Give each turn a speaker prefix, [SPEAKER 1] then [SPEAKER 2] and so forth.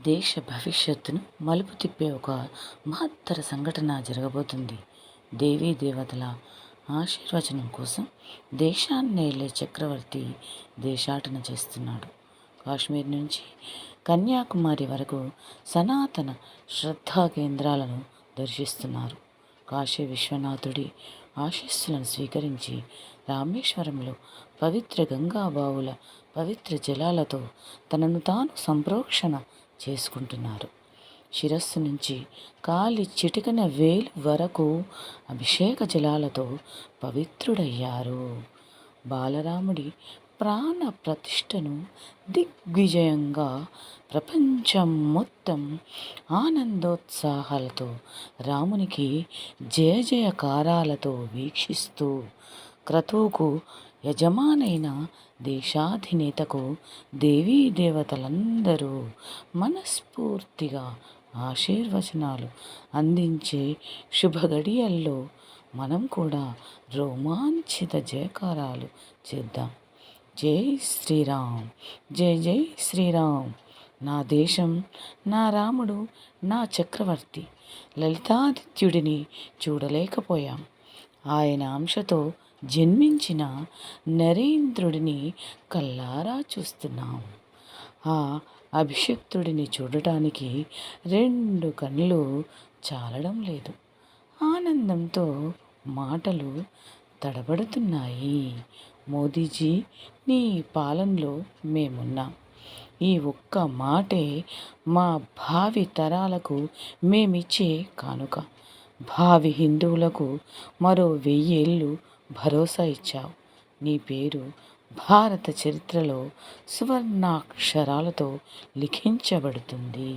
[SPEAKER 1] దేశ భవిష్యత్తును మలుపు తిప్పే ఒక మహత్తర సంఘటన జరగబోతుంది. దేవీ దేవతల ఆశీర్వచనం కోసం దేశాన్ని ఏలే చక్రవర్తి దేశాటన చేస్తున్నాడు. కాశ్మీర్ నుంచి కన్యాకుమారి వరకు సనాతన శ్రద్ధా కేంద్రాలను దర్శిస్తున్నారు. కాశీ విశ్వనాథుడి ఆశీస్సులను స్వీకరించి రామేశ్వరంలో పవిత్ర గంగాబావుల పవిత్ర జలాలతో తనను తాను సంప్రోక్షణ చేసుకుంటున్నారు. శిరస్సు నుంచి కాలి చిటికన వేలు వరకు అభిషేక జలాలతో పవిత్రుడయ్యారు. బాలరాముడి ప్రాణ ప్రతిష్టను దిగ్విజయంగా ప్రపంచం మొత్తం ఆనందోత్సాహాలతో రామునికి జయ జయకారాలతో వీక్షిస్తూ క్రతువుకు యజమానైన దేశాధినేతకు దేవీ దేవతలందరూ మనస్ఫూర్తిగా ఆశీర్వచనాలు అందించే శుభగడియల్లో మనం కూడా రోమాంచిత జయకారాలు చేద్దాం. జై శ్రీరామ్, జై జై శ్రీరామ్. నా దేశం, నా రాముడు, నా చక్రవర్తి లలితాదిత్యుడిని చూడలేకపోయాం. ఆయన అంశతో జన్మించిన నరేంద్రుడిని కల్లారా చూస్తున్నాం. ఆ అభిషిక్తుడిని చూడటానికి 2 కళ్ళు చాలడం లేదు. ఆనందంతో మాటలు తడబడుతున్నాయి. మోదీజీ, నీ పాలనలో మేమున్నాం. ఈ ఒక్క మాటే మా భావి తరాలకు మేమిచ్చే కానుక. భావి హిందువులకు మరో 1000 ఏళ్ళు భరోసా ఇచ్చావు. నీ పేరు భారత చరిత్రలో సువర్ణాక్షరాలతో లిఖించబడుతుంది.